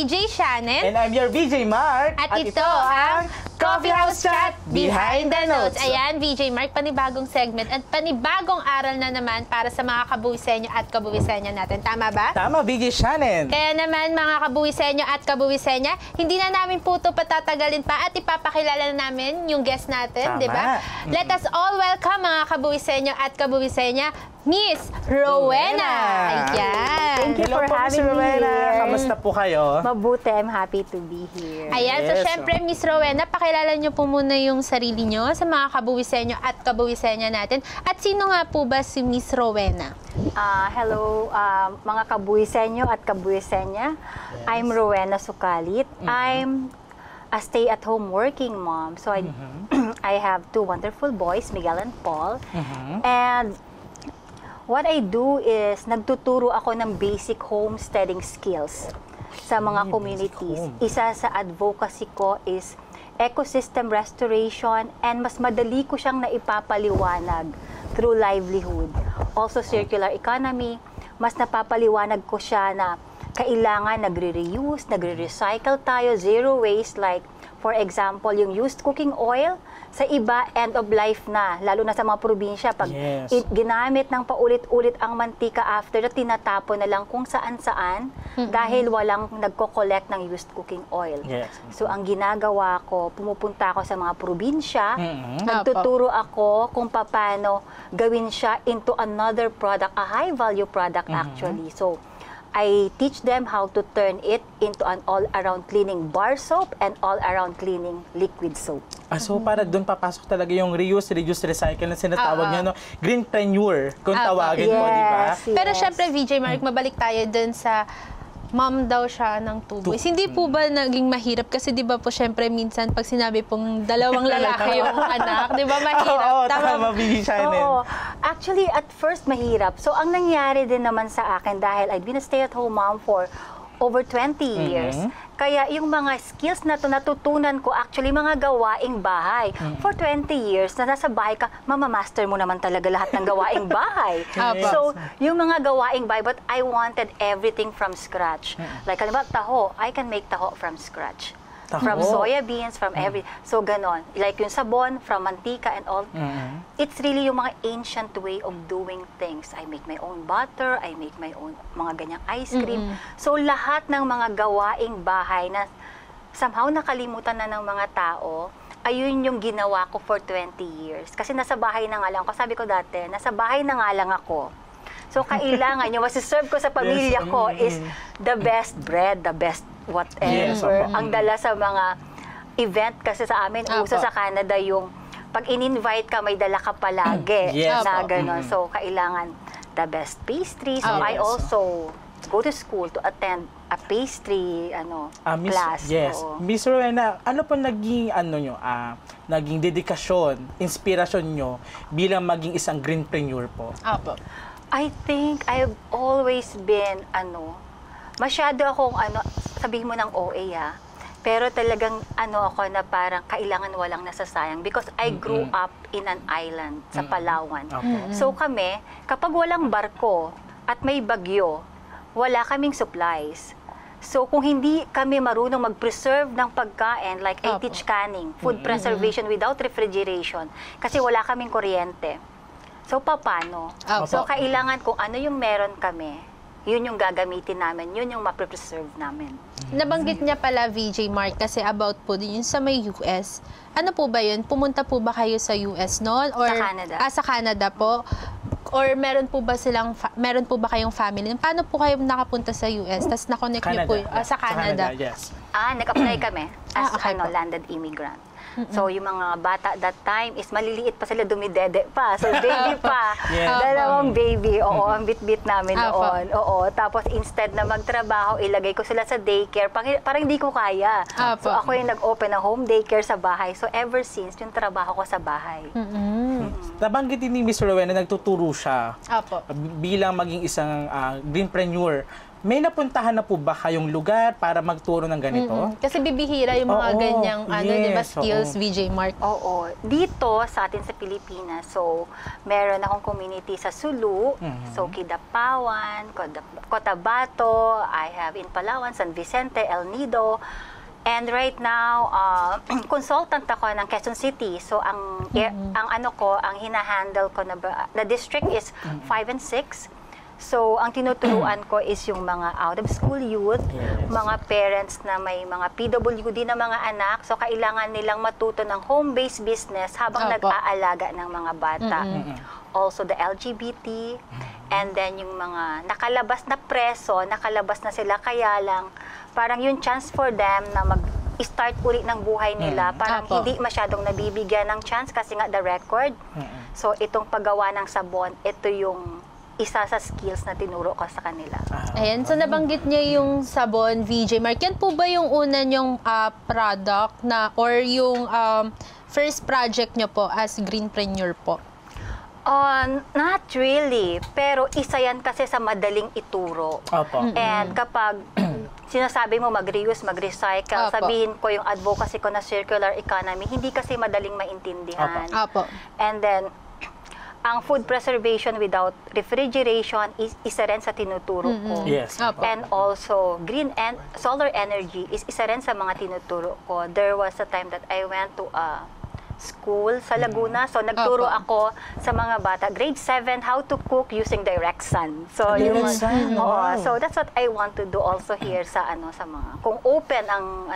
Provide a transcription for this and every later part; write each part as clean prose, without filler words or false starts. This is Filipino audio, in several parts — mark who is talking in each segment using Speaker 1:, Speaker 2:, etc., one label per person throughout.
Speaker 1: VJ Shannon.
Speaker 2: And I'm your VJ Mark.
Speaker 1: At ito ang Coffee House Chat Behind the Notes. Ayan, VJ Mark, panibagong segment at panibagong aral na naman para sa mga kabuwisenyo at kabuwisenyo natin. Tama ba?
Speaker 2: Tama, VJ Shannon.
Speaker 1: Kaya naman, mga kabuwisenyo at kabuwisenya, hindi na namin po ito patatagalin pa at ipapakilala na namin yung guest natin, di ba? Let us all welcome mga kabuwisenyo at kabuwisenya, Miss Rowena. Ayan.
Speaker 3: Thank you for having me here.
Speaker 2: Kamusta po kayo?
Speaker 3: Mabuti, I'm happy to be here.
Speaker 1: Ayan, so syempre, Miss Rowena, pakilala niyo po muna yung sarili niyo sa mga kabuwisenyo at kabuwisenya natin. At sino nga po ba si Miss Rowena?
Speaker 3: Hello, mga kabuwisenyo at kabuwisenya. Yes. I'm Rowena Sukalit. I'm a stay-at-home working mom. So I have two wonderful boys, Miguel and Paul. And what I do is nagtuturo ako ng basic homesteading skills sa mga communities. Isa sa advocacy ko is ecosystem restoration, and mas madali ko siyang naipapaliwanag through livelihood. Also circular economy, mas napapaliwanag ko siya na kailangan nagre-reuse, nagre-recycle tayo, zero waste, like for example, yung used cooking oil, sa iba, end of life na, lalo na sa mga probinsya. Pag ginamit ng paulit-ulit ang mantika after that, tinatapon na lang kung saan-saan dahil walang nagko-collect ng used cooking oil. So, ang ginagawa ko, pumupunta ako sa mga probinsya, nagtuturo ako kung paano gawin siya into another product, a high-value product actually. So, I teach them how to turn it into an all-around cleaning bar soap and all-around cleaning liquid soap.
Speaker 2: So para doon papasok talaga yung reuse, reduce, recycle na sinatawag nyo, no? Greenpreneur, kung tawagin po, di ba?
Speaker 1: Pero syempre, VJ Mark, mabalik tayo dun sa mom daw siya ng two boys. Hindi po ba naging mahirap? Kasi di ba po, syempre, minsan pag sinabi pong dalawang lalaki yung anak, di ba mahirap?
Speaker 2: Tama, VJ Shannon.
Speaker 3: Actually, at first, mahirap. So, ang nangyari din naman sa akin, dahil I've been a stay-at-home mom for over 20 years. Kaya yung mga skills na to natutunan ko, actually, mga gawaing bahay. For 20 years, na nasa bahay ka, mamamaster mo naman talaga lahat ng gawaing bahay. So, yung mga gawaing bahay, but I wanted everything from scratch. Like, halimbawa, taho, I can make taho from scratch. From soya beans, from so ganon. Like yung sabon, from mantika and all. It's really yung mga ancient way of doing things. I make my own butter, I make my own mga ganyang ice cream. So lahat ng mga gawaing bahay na somehow nakalimutan na ng mga tao, ayun yung ginawa ko for 20 years. Kasi nasa bahay na nga lang ako. Sabi ko dati, nasa bahay na nga lang ako. So kailangan yung masiserve ko sa pamilya ko is the best bread, the best whatever. Ang dala sa mga event kasi sa amin, uso sa Canada yung pag in-invite ka, may dala ka palagi na gano'n. So, kailangan the best pastry. So, I also go to school to attend a pastry class.
Speaker 2: Miss Rowena, ano po naging naging dedikasyon, inspirasyon nyo bilang maging isang greenpreneur po?
Speaker 3: I think I've always been masyado akong sabihin mo ng OA pero talagang ako na parang kailangan walang nasasayang because I grew up in an island sa Palawan. So kami, kapag walang barko at may bagyo, wala kaming supplies. So kung hindi kami marunong mag-preserve ng pagkain, like I teach canning, food preservation without refrigeration, kasi wala kaming kuryente. So, paano? So, kailangan kung ano yung meron kami, yun yung gagamitin namin, yun yung ma-preserve namin.
Speaker 1: Nabanggit niya pala, VJ Mark, kasi about po din yun sa may US. Ano po ba yun? Pumunta po ba kayo sa US noon? Or,
Speaker 3: sa Canada.
Speaker 1: Sa Canada po? Or meron po ba kayong family? Paano po kayo nakapunta sa US? Tapos na-connect niyo po sa Canada?
Speaker 3: Nag-apply kami as landed immigrant. So, yung mga bata that time is maliliit pa sila, dumidede pa. So, baby pa. Dalawang baby. Ang bit-bit namin noon. Tapos, instead na magtrabaho, ilagay ko sila sa daycare. Parang hindi ko kaya. So, ako yung nag-open ng home daycare sa bahay. So, ever since, yung trabaho ko sa bahay.
Speaker 2: Nabanggit ni Miss Rowena, nagtuturo siya bilang maging isang greenpreneur may napuntahan na po ba kayong lugar para magturo ng ganito?
Speaker 1: Kasi bibihira yung mga
Speaker 2: Oo,
Speaker 1: ganyang di ba,
Speaker 2: yes,
Speaker 1: skills,
Speaker 2: oo.
Speaker 1: VJ Mark.
Speaker 3: Oo. Dito sa atin sa Pilipinas, so meron akong community sa Sulu, so Kidapawan, Cotabato, I have in Palawan, San Vicente, El Nido, and right now, consultant ako ng Quezon City. So ang ang hinahandle ko na district is 5 and 6. So, ang tinuturuan ko is yung mga out-of-school youth, mga parents na may mga PWD na mga anak. So, kailangan nilang matuto ng home-based business habang nag-aalaga ng mga bata. Also, the LGBT, and then yung mga nakalabas na preso, nakalabas na sila, kaya lang, parang yung chance for them na start uli ng buhay nila, parang hindi masyadong nabibigyan ng chance kasi nga the record. So, itong paggawa ng sabon, ito yung isa sa skills na tinuro ko sa kanila.
Speaker 1: Ayan, so nabanggit niya yung sabon, VJ Mark. Yan po ba yung una niyong product na, or yung first project niyo po as greenpreneur po?
Speaker 3: Not really, pero isa yan kasi sa madaling ituro.
Speaker 2: Opo.
Speaker 3: And kapag sinasabi mo mag-reuse, mag-recycle, sabihin ko yung advocacy ko na circular economy, hindi kasi madaling maintindihan.
Speaker 1: Opo.
Speaker 3: And then, ang food preservation without refrigeration is isa rin sa tinuturo ko.
Speaker 2: Yes.
Speaker 3: And also, green and solar energy is isa rin sa mga tinuturo ko. There was a time that I went to a school sa Laguna. So, nagturo ako sa mga bata, grade 7, how to cook using direct sun. So,
Speaker 2: Direct sun, wow.
Speaker 3: So, that's what I want to do also here sa sa mga, kung open ang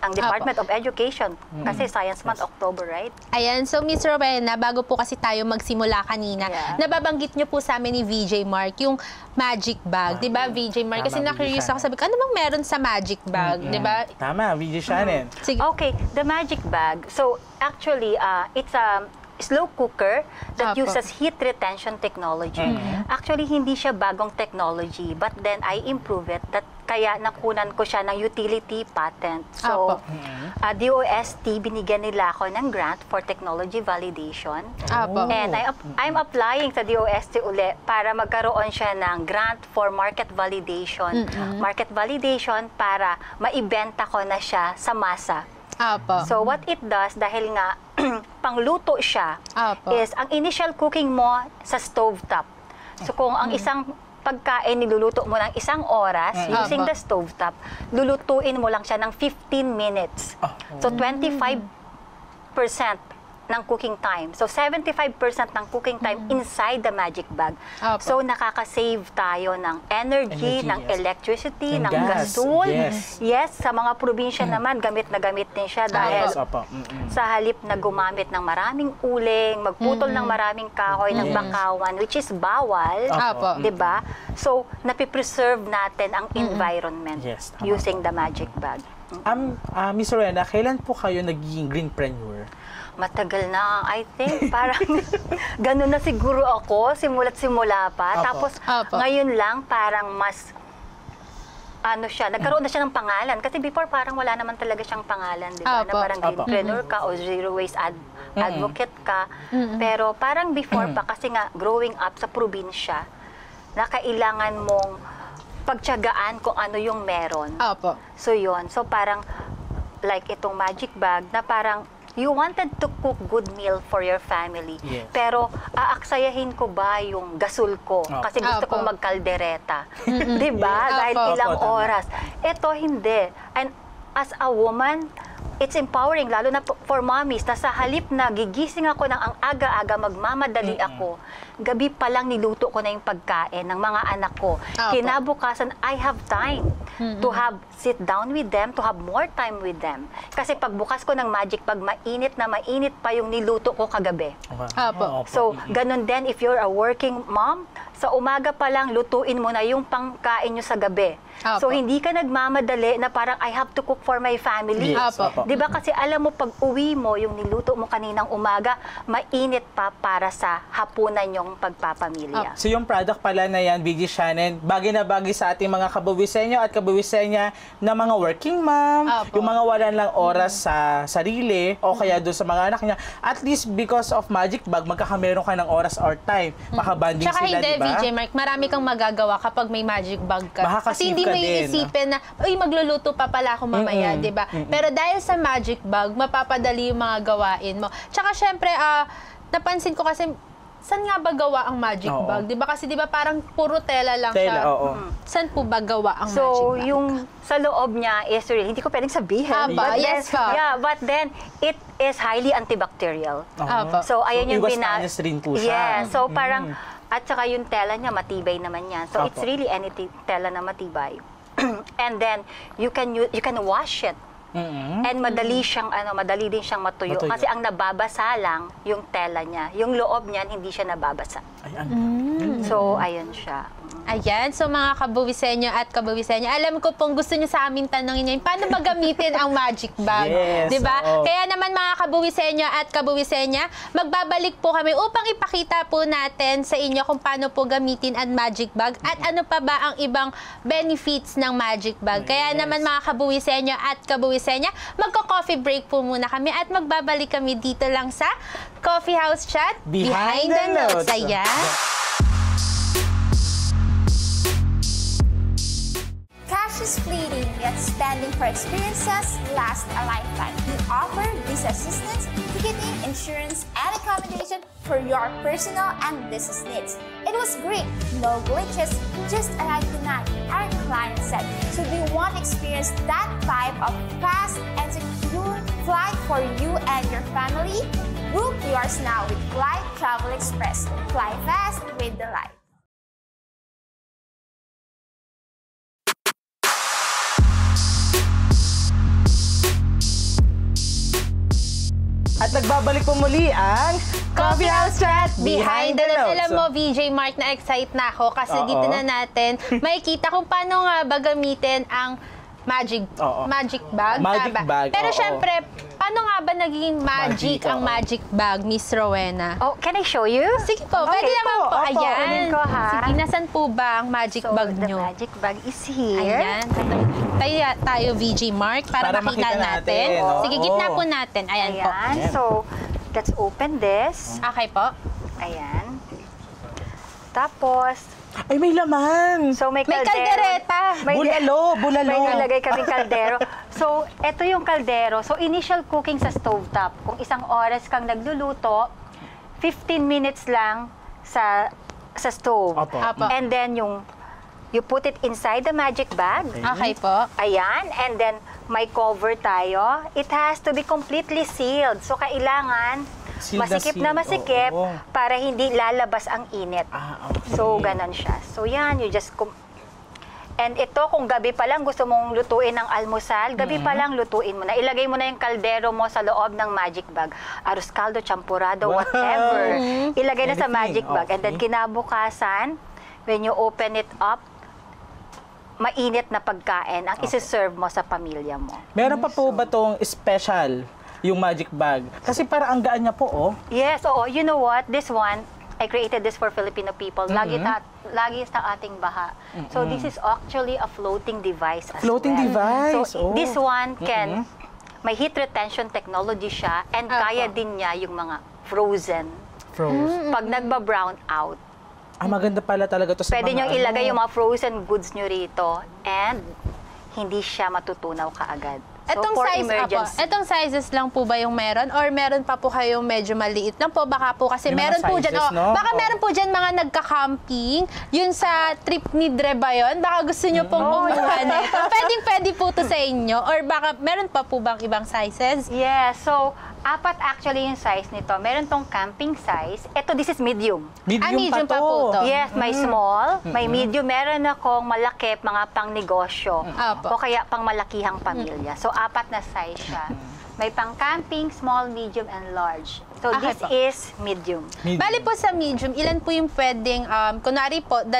Speaker 3: ang Department of Education, kasi Science Month, October, right?
Speaker 1: Ayan, so Miss Rowena, bago po kasi tayo magsimula kanina, nababanggit niyo po sa amin ni VJ Mark yung magic bag, di ba VJ Mark? Kasi na-curious ako, sabi ko, ano bang meron sa magic bag, di ba?
Speaker 2: Tama, VJ Shannon.
Speaker 1: Sige.
Speaker 3: Okay, the magic bag. So, actually, it's a slow cooker that uses heat retention technology. Actually, hindi siya bagong technology, but then I improve it. Kaya nakunan ko siya ng utility patent. So, DOST, binigyan nila ako ng grant for technology validation. And I'm applying sa DOST uli para magkaroon siya ng grant for market validation. Market validation para maibenta ko na siya sa masa. So, what it does, dahil nga pangluto siya, is ang initial cooking mo sa stovetop. So, kung ang isang pagkain niluluto mo ng 1 oras using the stovetop, lulutuin mo lang siya ng 15 minutes. So, 25% ng cooking time. So, 75% ng cooking time inside the magic bag. So, nakaka-save tayo ng energy, ng electricity, ng gasol. Yes, sa mga probinsya naman, gamit na gamit din siya dahil sa halip na gumamit ng maraming uling, magputol ng maraming kahoy, ng bakawan, which is bawal, diba? So, napipreserve natin ang environment using the magic bag.
Speaker 2: Miss Rowena, kailan po kayo naging greenpreneur?
Speaker 3: Matagal na, I think. Parang ganun na siguro ako, simula't simula pa. Tapos ngayon lang parang mas nagkaroon na siya ng pangalan. Kasi before parang wala naman talaga siyang pangalan, di ba? Na parang greenpreneur ka o zero waste advocate ka. Pero parang before pa, kasi nga growing up sa probinsya, na kailangan mong pagtiyagaan kung ano yung meron. So yun. So parang like itong magic bag na parang you wanted to cook good meal for your family. Pero aaksayahin ko ba yung gasol ko? Kasi gusto kong magkaldereta. Diba? Dahil ilang oras. Ito hindi. And as a woman, it's empowering, lalo na for mommies, na sa halip na gigising ako ng ang aga-aga, magmamadali ako, gabi pa lang niluto ko na yung pagkain ng mga anak ko. Kinabukasan, I have time to have sit down with them, to have more time with them. Kasi pagbukas ko ng magic bag, mainit na mainit pa yung niluto ko kagabi. So, ganun din if you're a working mom, sa umaga pa lang, lutuin mo na yung pangkain nyo sa gabi. So, hindi ka nagmamadali na parang I have to cook for my family. Diba? Kasi alam mo, pag uwi mo, yung niluto mo kaninang umaga, mainit pa para sa hapunan yung pagpapamilya.
Speaker 2: So, yung product pala na yan, VJ Shannon, bagay na bagay sa ating mga kabuwisenyo at kabuwisenyo kabuwisenya na mga working mom,
Speaker 1: Opo.
Speaker 2: yung mga wala lang oras sa sarili o kaya doon sa mga anak niya. At least because of Magic Bag, magkakameron ka ng oras or time. Makabanding
Speaker 1: Tsaka
Speaker 2: sila,
Speaker 1: hindi,
Speaker 2: di ba?
Speaker 1: VJ Mark, marami kang magagawa kapag may Magic Bag ka. Kasi
Speaker 2: Makakasave
Speaker 1: hindi
Speaker 2: ka
Speaker 1: mo
Speaker 2: din,
Speaker 1: iisipin na, uy, magluluto pa pala ako mamaya, di ba? Pero dahil sa Magic Bag, mapapadali yung mga gawain mo. Tsaka syempre, napansin ko kasi, saan nga ba gawa ang Magic
Speaker 2: Oo.
Speaker 1: Bag? Di ba? Kasi di ba parang puro tela lang
Speaker 2: Tela,
Speaker 1: siya.
Speaker 2: oo.
Speaker 1: Saan po ba gawa ang Magic
Speaker 3: So,
Speaker 1: Bag?
Speaker 3: yung sa loob niya is really, hindi ko pwedeng sabihin.
Speaker 1: Aba, yes po.
Speaker 3: Yeah, but then, it is highly antibacterial.
Speaker 1: Opo.
Speaker 3: So, ayun yung
Speaker 2: iwas panis rin po siya.
Speaker 3: Yeah, so parang, at saka yung tela niya, matibay naman yan. So, it's
Speaker 2: Opo.
Speaker 3: really any tela na matibay. And then, you can wash it. And madali din siyang matuyo.
Speaker 2: Matuyo.
Speaker 3: Kasi ang nababasa lang yung tela niya. Yung loob niyan, hindi siya nababasa.
Speaker 2: Ay, ano?
Speaker 3: So, ayun siya.
Speaker 1: Ayan, so mga kabuwisenyo at kabuwisenyo, alam ko pong gusto nyo sa amin tanongin ngayon, paano ba gamitin ang Magic Bag?
Speaker 2: Yes,
Speaker 1: Diba?
Speaker 2: oo.
Speaker 1: Kaya naman mga kabuwisenyo at kabuwisenya, magbabalik po kami upang ipakita po natin sa inyo kung paano po gamitin ang Magic Bag at ano pa ba ang ibang benefits ng Magic Bag. Kaya naman mga kabuwisenyo at kabuwisenya, magko-coffee break po muna kami at magbabalik kami dito lang sa Coffee House Chat
Speaker 2: Behind the Notes.
Speaker 1: Ayan.
Speaker 4: Cash is fleeting, yet spending for experiences lasts a lifetime. We offer this assistance, ticketing, insurance, and accommodation for your personal and business needs. It was great, no glitches, just arrive tonight, our client said. So do you want to experience that vibe of fast and secure flight for you and your family? Book yours now with Fly Travel Express. Fly fast with delight.
Speaker 2: At nagbabalik po muli ang
Speaker 1: Coffee House Chat Behind the Notes. Alam
Speaker 2: So,
Speaker 1: mo, VJ Mark, na-excite na ako kasi
Speaker 2: Oo.
Speaker 1: dito na natin makikita kung paano nga ba gamitin ang Magic
Speaker 2: Oo.
Speaker 1: Bag.
Speaker 2: Magic
Speaker 1: tama ba?
Speaker 2: Bag,
Speaker 1: Pero
Speaker 2: oo.
Speaker 1: syempre, paano nga ba naging magic
Speaker 2: Magic,
Speaker 1: ang
Speaker 2: oo.
Speaker 1: Magic Bag, Miss Rowena?
Speaker 3: Oh, can I show you?
Speaker 1: Sige po,
Speaker 3: Okay
Speaker 1: pwede naman po.
Speaker 3: po. Opo,
Speaker 1: Ayan.
Speaker 3: kunin ko, ha?
Speaker 1: Sige, nasan po ba ang Magic
Speaker 3: So,
Speaker 1: Bag
Speaker 3: the
Speaker 1: nyo?
Speaker 3: magic bag is here.
Speaker 1: Ayan. Tayo, VJ Mark, para
Speaker 2: Para
Speaker 1: makita
Speaker 2: makita
Speaker 1: natin.
Speaker 2: natin, oo.
Speaker 1: Sige, gitna po natin. Ayan, po.
Speaker 3: Ayan. So, let's open this.
Speaker 1: Okay po.
Speaker 3: Ayan. Tapos,
Speaker 2: ay, may laman!
Speaker 3: so may
Speaker 1: May
Speaker 3: kaldero.
Speaker 1: kaldereta.
Speaker 2: Bulalo!
Speaker 3: May nilagay kaming kaldero. So, ito yung kaldero. So, initial cooking sa stovetop. Kung isang oras kang nagluluto, 15 minutes lang sa stove.
Speaker 2: Opo.
Speaker 1: Apo.
Speaker 3: And then, you put it inside the magic bag.
Speaker 1: Okay po.
Speaker 3: Ayan, and then may cover tayo. It has to be completely sealed. So, kailangan
Speaker 2: Sealed na
Speaker 3: masikip na
Speaker 2: sealed,
Speaker 3: masikip
Speaker 2: oo.
Speaker 3: para hindi lalabas ang init.
Speaker 2: Ah, okay.
Speaker 3: So, ganon siya. So, yan, you just... And ito, kung gabi pa lang gusto mong lutuin ng almusal, gabi pa lang lutuin mo na. Ilagay mo na yung kaldero mo sa loob ng magic bag. Arroz caldo, champurado,
Speaker 2: Wow.
Speaker 3: whatever. Ilagay na sa
Speaker 2: Anything,
Speaker 3: magic bag. And then
Speaker 2: okay.
Speaker 3: kinabukasan, when you open it up, mainit na pagkain ang isi-serve mo sa pamilya mo.
Speaker 2: Meron pa po ba tong special, yung Magic Bag? Kasi para ang gaan niya po, oh.
Speaker 3: Yes, oo. You know what? This one, I created this for Filipino people. Lagi sa ating baha. So this is actually a floating device as
Speaker 2: Floating
Speaker 3: well.
Speaker 2: device,
Speaker 3: So
Speaker 2: oh.
Speaker 3: this one can, may heat retention technology siya and
Speaker 1: Apo.
Speaker 3: kaya din niya yung mga frozen.
Speaker 2: Froze.
Speaker 3: Pag nagba-brown out,
Speaker 2: Ah, maganda pala talaga to sa
Speaker 3: pwede
Speaker 2: mga
Speaker 3: nyo ilagay
Speaker 2: ano.
Speaker 3: yung mga frozen goods nyo rito and hindi siya matutunaw kaagad. So,
Speaker 1: Etong
Speaker 3: for
Speaker 1: size,
Speaker 3: emergency.
Speaker 1: etong sizes lang po ba yung meron? Or meron pa po kayong medyo maliit lang po? Baka po kasi
Speaker 2: May mga
Speaker 1: meron po dyan,
Speaker 2: sizes, no?
Speaker 1: baka
Speaker 2: Oh.
Speaker 1: meron po dyan mga nagka-camping. Yun sa trip ni Dre ba yun? Baka gusto nyo pong kumuha nito. Pwede po to sa inyo? Or baka meron pa po bang ibang sizes?
Speaker 3: Yeah, so, 4 actually yung size nito. Meron tong camping size. Ito, this is medium.
Speaker 1: Medium pa po to.
Speaker 3: Yes, may small, may medium. Meron akong malaki, mga pang negosyo.
Speaker 1: Apo.
Speaker 3: O kaya pang malakihang pamilya. So, 4 na size siya. May pang camping, small, medium, and large. So,
Speaker 1: Okay
Speaker 3: this
Speaker 1: po.
Speaker 3: is medium.
Speaker 1: Bali po sa medium, ilan po yung pwedeng, kunwari po, 2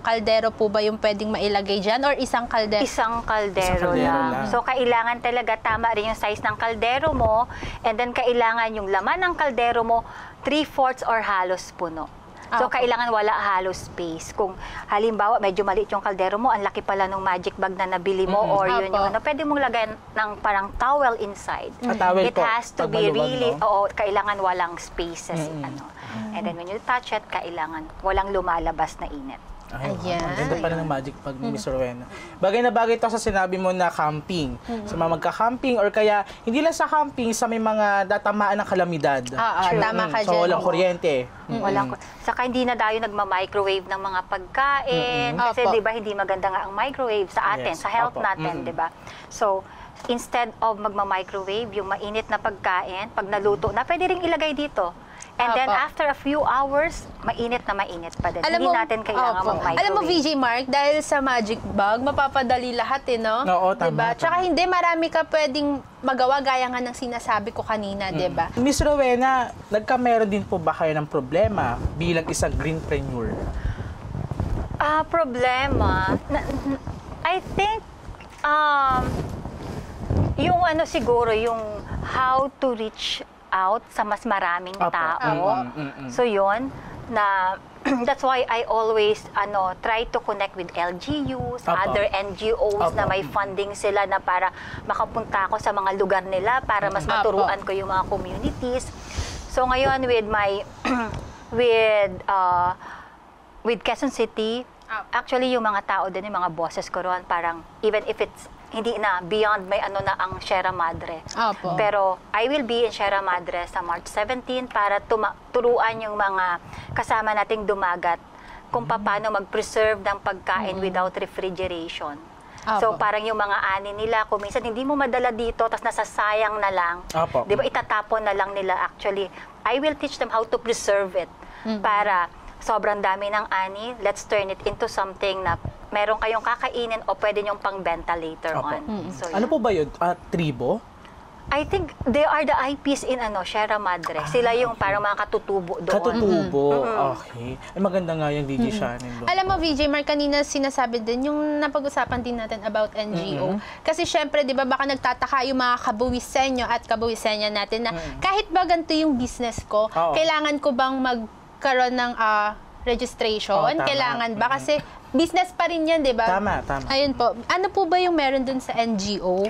Speaker 1: kaldero po ba yung pwedeng mailagay dyan? Or isang kaldero?
Speaker 3: Isang
Speaker 2: Isang kaldero
Speaker 3: kaldero lang.
Speaker 2: lang.
Speaker 3: So, kailangan talaga tama rin yung size ng kaldero mo. And then, kailangan yung laman ng kaldero mo, 3/4 or halos puno. So,
Speaker 1: Opo.
Speaker 3: kailangan wala halo space. Kung halimbawa, medyo maliit yung kaldero mo, ang laki pala ng magic bag na nabili mo, or yun
Speaker 1: Opo.
Speaker 3: yung ano, pwede mong lagyan ng parang towel inside.
Speaker 2: Towel
Speaker 3: It
Speaker 2: po,
Speaker 3: has to
Speaker 2: pag
Speaker 3: be
Speaker 2: maluwag,
Speaker 3: really,
Speaker 2: no?
Speaker 3: oo, kailangan walang spaces. Ano. And then when you touch it, kailangan walang lumalabas na init.
Speaker 2: Ay, wow.
Speaker 1: Ayan.
Speaker 2: Ang ganda pala ng magic pag ni Miss Rowena. Bagay na bagay ito sa sinabi mo na camping. Sa mga magka-camping or kaya hindi lang sa camping, sa may mga datamaan ng kalamidad.
Speaker 1: Tama ka
Speaker 2: So
Speaker 1: dyan.
Speaker 2: walang kuryente.
Speaker 3: Walang, saka hindi na tayo nagma-microwave ng mga pagkain. Kasi
Speaker 1: Opo.
Speaker 3: di ba hindi maganda nga ang microwave sa atin,
Speaker 2: Yes,
Speaker 3: sa health
Speaker 2: opo.
Speaker 3: natin, di ba? So, instead of magma-microwave, yung mainit na pagkain, pag naluto na, pwede ring ilagay dito. And then
Speaker 1: Opo.
Speaker 3: after a few hours, mainit na mainit pa din.
Speaker 1: Alam
Speaker 3: Hindi
Speaker 1: mo,
Speaker 3: natin kailangan
Speaker 1: opo.
Speaker 3: mag-microwave.
Speaker 1: Alam mo, VJ Mark, dahil sa magic bag, mapapadali lahat no?
Speaker 2: Oo, tama,
Speaker 1: Diba?
Speaker 2: tama.
Speaker 1: Tsaka hindi, marami ka pwedeng magawa gaya nga ng sinasabi ko kanina, diba?
Speaker 2: Miss Rowena, nagkameron din po ba kayo ng problema bilang isang greenpreneur?
Speaker 3: Problema. I think, yung ano siguro, yung how to reach out sa mas maraming
Speaker 2: Opo.
Speaker 3: tao. So yun, na that's why I always try to connect with LGUs,
Speaker 2: Opo.
Speaker 3: other NGOs na
Speaker 2: Opo.
Speaker 3: may funding sila na para makapunta ako sa mga lugar nila para mas maturuan ko yung mga communities. So ngayon with my with Quezon City, actually yung mga tao din, yung mga bosses ko roon, parang even if it's hindi na, beyond may na ang Sierra Madre.
Speaker 1: Opo.
Speaker 3: Pero I will be in Sierra Madre sa March 17 para turuan yung mga kasama nating dumagat kung paano mag-preserve ng pagkain without refrigeration. So
Speaker 1: Opo.
Speaker 3: parang yung mga ani nila, kung minsan hindi mo madala dito, tapos nasasayang na lang,
Speaker 2: Opo.
Speaker 3: di ba itatapon na lang nila actually. I will teach them how to preserve it para sobrang dami ng ani, let's turn it into something na meron kayong kakainin o pwede nyong pang-benta later
Speaker 2: Opo.
Speaker 3: on. So,
Speaker 2: Ano po ba yun? Tribo?
Speaker 3: I think they are the IPs in Sierra Madre. Sila yung parang mga katutubo doon.
Speaker 2: Katutubo. Okay. Ay, maganda nga yung DJ Shannon doon.
Speaker 1: Alam mo, VJ Mark, kanina sinasabi din, yung napag-usapan din natin about NGO. Kasi syempre, di ba, baka nagtataka yung mga kabuwisenyo at kabuwisenya natin na kahit ba ganito yung business ko,
Speaker 2: Oo.
Speaker 1: kailangan ko bang magkaroon ng registration?
Speaker 2: Oo, tama.
Speaker 1: Kailangan ba? Kasi business pa rin yan, di ba?
Speaker 2: Tama, tama.
Speaker 1: Ayun po. Ano po ba yung meron dun sa NGO?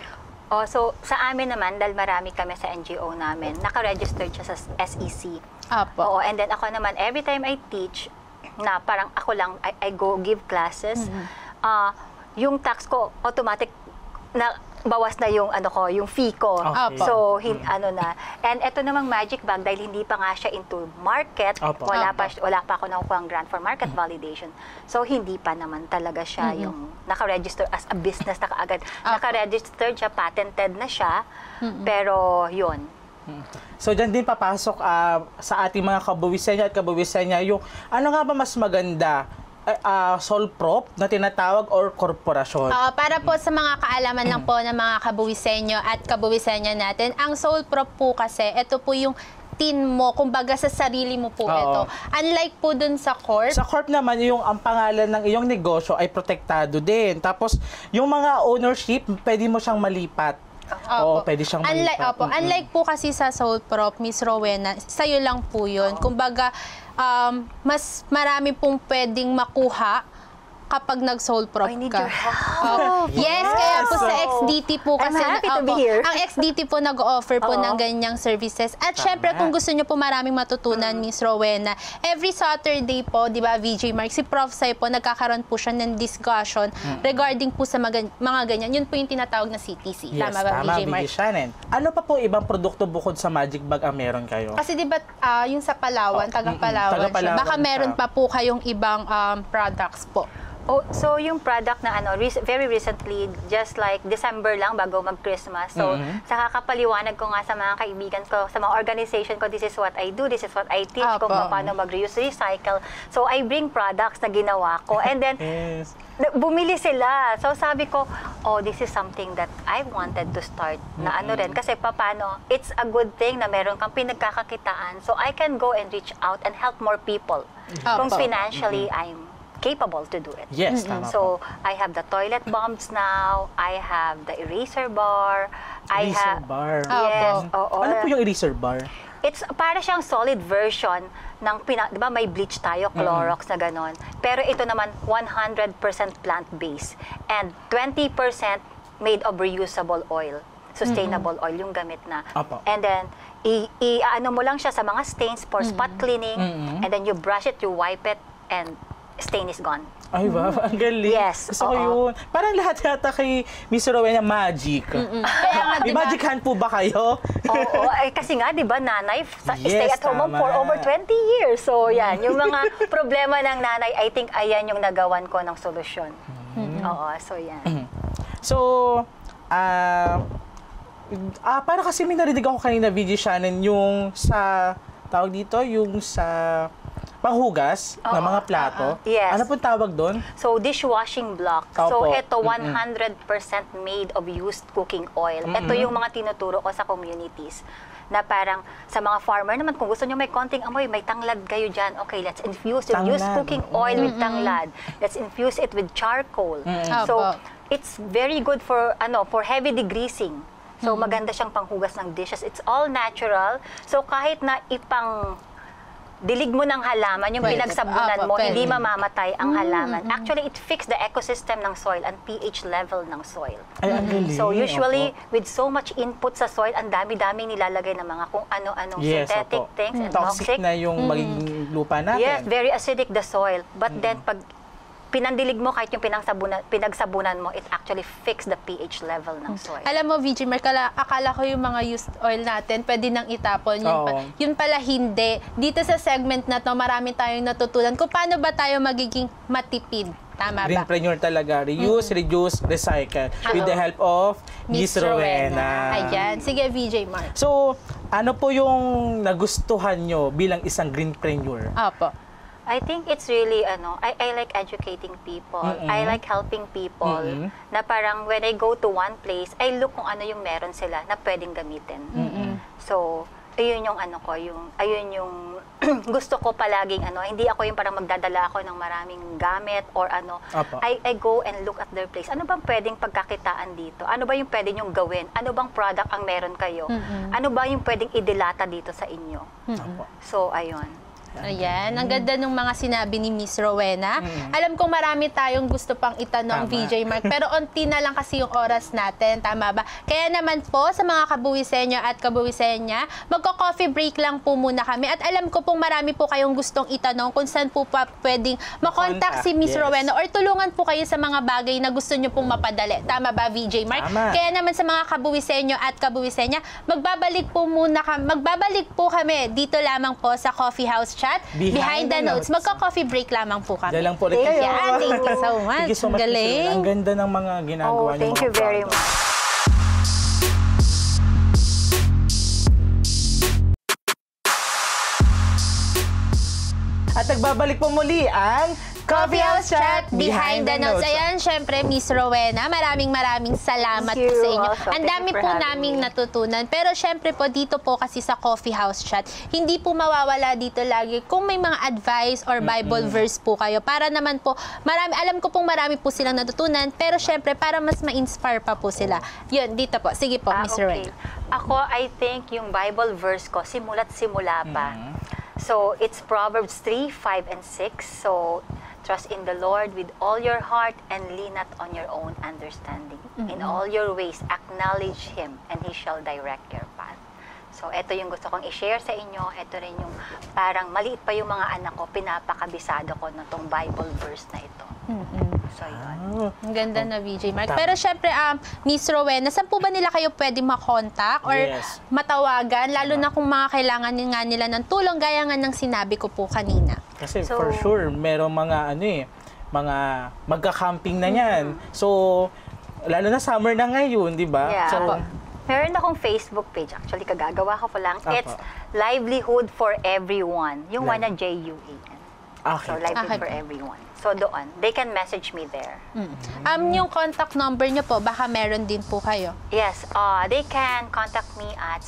Speaker 3: So sa amin naman, dahil marami kami sa NGO namin, naka-registered siya sa SEC.
Speaker 1: Apo.
Speaker 3: Oo, and then ako naman, every time I teach, na parang ako lang, I go give classes, yung tax ko, automatic na bawas na yung yung fee ko.
Speaker 2: Okay.
Speaker 3: So na. And ito namang magic bag, dahil hindi pa nga siya into market,
Speaker 2: Opo.
Speaker 3: wala pa ako nakuha ang grant for market validation. So hindi pa naman talaga siya yung naka-register as a business na kaagad. Naka-registered siya, patented na siya. Pero yun.
Speaker 2: So, dyan din papasok sa ating mga kabuwisenya at kabuwisenya yung ano nga ba mas maganda? Sole prop na tinatawag or korporasyon?
Speaker 1: Para po sa mga kaalaman lang po ng mga kabuwisenyo at kabuwisenya natin, ang sole prop po kasi, ito po yung tin mo, kumbaga sa sarili mo po
Speaker 2: Oo.
Speaker 1: ito. Unlike po dun sa corp,
Speaker 2: Sa corp naman, yung ang pangalan ng iyong negosyo ay protektado din. Tapos, yung mga ownership, pwede mo siyang malipat. Oo, pwede siyang malipat.
Speaker 1: Unlike po kasi sa sole prop, Miss Rowena, sa'yo lang po yun. Kumbaga, mas marami pong pwedeng makuha kapag nag-sole prop
Speaker 3: I need
Speaker 1: ka.
Speaker 3: your help.
Speaker 1: Yes, kaya po sa XDT po
Speaker 3: I'm
Speaker 1: kasi
Speaker 3: happy to be here.
Speaker 1: ang XDT po nag-offer po
Speaker 3: Oo.
Speaker 1: ng ganyang services. At syempre kung gusto niyo po maraming matutunan, Miss Rowena, every Saturday po, 'di ba, VJ Mark, si Prof. Sai po nagkakaroon po siya ng discussion regarding po sa mga ganyan. Yun po yung tinatawag na CTC.
Speaker 2: Yes,
Speaker 1: tama ba, VJ Mark?
Speaker 2: VJ Shannon. Ano pa po ibang produkto bukod sa magic bag ang meron kayo?
Speaker 1: Kasi 'di ba yung sa Palawan, taga-Palawan,
Speaker 2: taga-Palawan
Speaker 1: siya. Baka meron
Speaker 2: siya.
Speaker 1: pa po kayong ibang products po.
Speaker 3: So yung product na very recently, just like December lang bago mag-Christmas. So sa kakapaliwanag ko nga sa mga kaibigan ko, sa mga organization ko, this is what I do, this is what I teach, kung
Speaker 1: Apo.
Speaker 3: paano mag-reuse, recycle. So I bring products na ginawa ko. And then,
Speaker 2: Yes.
Speaker 3: bumili sila. So sabi ko, this is something that I wanted to start na rin. Kasi paano, it's a good thing na meron kang pinagkakakitaan. So I can go and reach out and help more people. Kung
Speaker 1: Apo.
Speaker 3: financially, I'm capable to do it.
Speaker 2: Yes, tama po.
Speaker 3: So, I have the toilet bombs now. I have the eraser bar. I
Speaker 2: Eraser
Speaker 3: have
Speaker 2: bar.
Speaker 3: Yes. Oo.
Speaker 2: Ano po yung eraser bar?
Speaker 3: It's para siyang solid version ng, di ba may bleach tayo, Clorox na ganon. Pero ito naman 100% plant-based and 20% made of reusable oil. Sustainable oil yung gamit na.
Speaker 2: Apo.
Speaker 3: And then, ano mo lang siya sa mga stains for spot cleaning. And then you brush it, you wipe it, and stain is gone.
Speaker 2: Ay, wow, ang galing.
Speaker 3: Yes,
Speaker 2: Gusto ko yun. Parang lahat yata kay Miss Rowena magic.
Speaker 1: Kaya nga,
Speaker 2: May
Speaker 1: diba?
Speaker 2: magic hand po ba kayo?
Speaker 3: Oo, kasi nga, di ba, nanay,
Speaker 2: Yes,
Speaker 3: stay at home mom
Speaker 2: tama.
Speaker 3: for over 20 years. So, yan, yung mga problema ng nanay, I think, ayan yung nagawan ko ng solusyon. Oo, so yan.
Speaker 2: So, para kasi may narinig ako kanina, VJ Shannon, yung sa, tawag dito, yung sa panghugas ng mga plato.
Speaker 3: Yes.
Speaker 2: Ano pong tawag doon?
Speaker 3: So, dishwashing block.
Speaker 2: Opo.
Speaker 3: So, ito 100% made of used cooking oil. Ito yung mga tinuturo ko sa communities na parang sa mga farmer naman, kung gusto nyo may konting amoy, may tanglad kayo dyan. Okay, let's infuse the used cooking oil with tanglad. Let's infuse it with charcoal. So,
Speaker 1: Opo.
Speaker 3: it's very good for for heavy degreasing. So, maganda siyang panghugas ng dishes. It's all natural. So, kahit na dilig mo ng halaman, yung
Speaker 1: Pwede.
Speaker 3: pinagsabunan
Speaker 1: Apo,
Speaker 3: mo, hindi
Speaker 1: pwede.
Speaker 3: mamamatay ang halaman. Actually, it fixed the ecosystem ng soil and pH level ng soil.
Speaker 2: Ay, ang galing.
Speaker 3: So usually,
Speaker 2: Opo.
Speaker 3: with so much input sa soil, ang dami-daming nilalagay ng mga kung ano-anong
Speaker 2: Yes,
Speaker 3: synthetic
Speaker 2: opo.
Speaker 3: things and
Speaker 2: Toxic na yung magiging lupa natin.
Speaker 3: Yes, very acidic the soil. But then, pag pinandilig mo, kahit yung pinagsabunan mo, it actually fixed the pH level ng soil.
Speaker 1: Alam mo, VJ Mark, akala ko yung mga used oil natin, pwede nang itapon.
Speaker 2: Oo.
Speaker 1: Yun pala hindi. Dito sa segment na to, marami tayong natutunan kung paano ba tayo magiging matipid. Tama ba?
Speaker 2: Greenpreneur talaga. Reuse, reduce, recycle. With the help of Miss Rowena.
Speaker 1: Ayan. Sige, VJ Mark.
Speaker 2: So, ano po yung nagustuhan nyo bilang isang greenpreneur?
Speaker 1: Opo.
Speaker 3: I think it's really, I like educating people. I like helping people. Na parang when I go to one place, I look kung ano yung meron sila na pwedeng gamitin. So, ayun yung ayun yung gusto ko palaging hindi ako yung parang magdadala ako ng maraming gamit or
Speaker 2: Apo.
Speaker 3: I go and look at their place. Ano bang pwedeng pagkakitaan dito? Ano ba yung pwede nyong gawin? Ano bang product ang meron kayo? Ano ba yung pwedeng idilata dito sa inyo?
Speaker 2: Apo.
Speaker 3: So, ayun.
Speaker 1: Ayan, ang ganda ng mga sinabi ni Miss Rowena. Alam kong marami tayong gusto pang itanong,
Speaker 2: Tama.
Speaker 1: VJ Mark, pero onti na lang kasi yung oras natin, tama ba? Kaya naman po, sa mga kabuwisenyo at kabuwisenya, magko-coffee break lang po muna kami. At alam ko pong marami po kayong gustong itanong kung saan po pa pwedeng makontak si Miss
Speaker 2: Yes.
Speaker 1: Rowena or tulungan po kayo sa mga bagay na gusto nyo pong mapadali. Tama ba, VJ Mark?
Speaker 2: Tama.
Speaker 1: Kaya naman sa mga kabuwisenyo at kabuwisenya, magbabalik po kami dito lamang po sa Coffee House Chat Behind the Notes. Magka-coffee break lamang po kami.
Speaker 2: Diyan lang po ulit kayo.
Speaker 1: Yeah, thank you so much.
Speaker 2: Thank you so much, Miss
Speaker 1: Galing.
Speaker 2: Rowena. Ang ganda ng mga ginagawa niyo.
Speaker 3: Thank
Speaker 2: mga
Speaker 3: you very
Speaker 2: product.
Speaker 3: much.
Speaker 2: At nagbabalik po muli ang
Speaker 1: Coffee House Chat Behind the Notes. Ayan, syempre, Miss Rowena, maraming salamat
Speaker 3: Thank
Speaker 1: po sa
Speaker 3: you
Speaker 1: inyo.
Speaker 3: also.
Speaker 1: Ang
Speaker 3: Thank
Speaker 1: dami
Speaker 3: you for
Speaker 1: po
Speaker 3: having
Speaker 1: naming
Speaker 3: me.
Speaker 1: natutunan. Pero syempre po, dito po kasi sa Coffee House Chat, hindi po mawawala dito lagi kung may mga advice or Bible verse po kayo. Para naman po, alam ko pong marami po silang natutunan, pero syempre, para mas ma-inspire pa po sila. Yun, dito po. Sige po, Miss Rowena.
Speaker 3: Ako, I think yung Bible verse ko, simula't simula pa. So, it's Proverbs 3, 5, and 6. So, trust in the Lord with all your heart and lean not on your own understanding. In all your ways, acknowledge Him and He shall direct your path. So, ito yung gusto kong i-share sa inyo. Ito rin yung parang maliit pa yung mga anak ko, pinapakabisado ko na tong Bible verse na ito. So, yun.
Speaker 1: Ang ganda na VJ Mark.
Speaker 2: Tama.
Speaker 1: Pero syempre, Miss Rowena, saan po ba nila kayo pwede makontak or
Speaker 2: Yes.
Speaker 1: matawagan? Lalo na kung mga kailangan nga nila ng tulong, gaya nga ng sinabi ko po kanina.
Speaker 2: Kasi
Speaker 3: So,
Speaker 2: for sure, merong mga mga magka-camping na yan. So, lalo na summer na ngayon, di ba?
Speaker 3: Yeah.
Speaker 2: So,
Speaker 3: Meron akong Facebook page. Actually, kagagawa ko pa lang.
Speaker 2: Apo.
Speaker 3: It's Livelihood for Everyone. Yung one na
Speaker 2: Live.
Speaker 3: JUAN.
Speaker 2: okay.
Speaker 3: So, Livelihood
Speaker 1: Okay.
Speaker 3: for Everyone. So, doon. They can message me there.
Speaker 1: Yung contact number nyo po, baka meron din po kayo.
Speaker 3: Yes, they can contact me at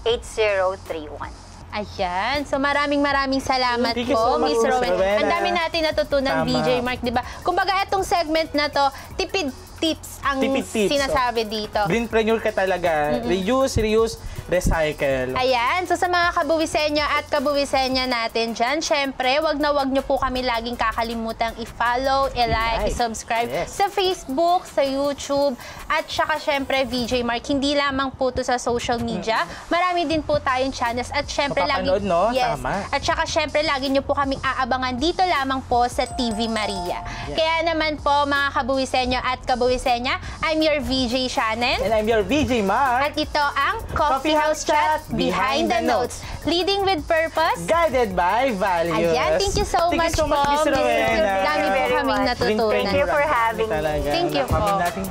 Speaker 3: 0916-777-8031.
Speaker 1: Ayan. So maraming salamat
Speaker 2: Thank you
Speaker 1: po,
Speaker 2: so much,
Speaker 1: Miss
Speaker 2: Miss
Speaker 1: Rowena.
Speaker 2: Rowena.
Speaker 1: Ang dami natin natutunan,
Speaker 2: Tama.
Speaker 1: VJ Mark, di ba? Kumbaga, itong segment na to, tipid tips ang
Speaker 2: Tipid tips,
Speaker 1: sinasabi dito.
Speaker 2: Greenpreneur ka talaga. Reuse, recycle.
Speaker 1: Ayan, so sa mga kabuwisenyo at kabuwisenyo natin dyan, syempre, wag nyo po kami laging kakalimutan i-follow, i-like, i-subscribe sa Facebook, sa YouTube, at saka syempre, VJ Mark, hindi lamang po to sa social media, marami din po tayong channels, at syempre,
Speaker 2: Mapapanood, no?
Speaker 1: yes,
Speaker 2: Tama.
Speaker 1: at saka syempre, lagi nyo po kaming aabangan dito lamang po sa TV Maria. Kaya naman po, mga kabuwisenyo at kabuwisenya, I'm your VJ Shannon.
Speaker 2: And I'm your VJ Mark.
Speaker 1: At ito ang Coffee House Chat Behind the Notes. Leading with purpose.
Speaker 2: Guided by values.
Speaker 1: Ayan, thank you so much po.
Speaker 2: Miss Rowena.
Speaker 1: Dami po kaming natutunan.
Speaker 3: Thank you for having me.
Speaker 2: Talaga.
Speaker 1: Thank you po.
Speaker 2: Kami natin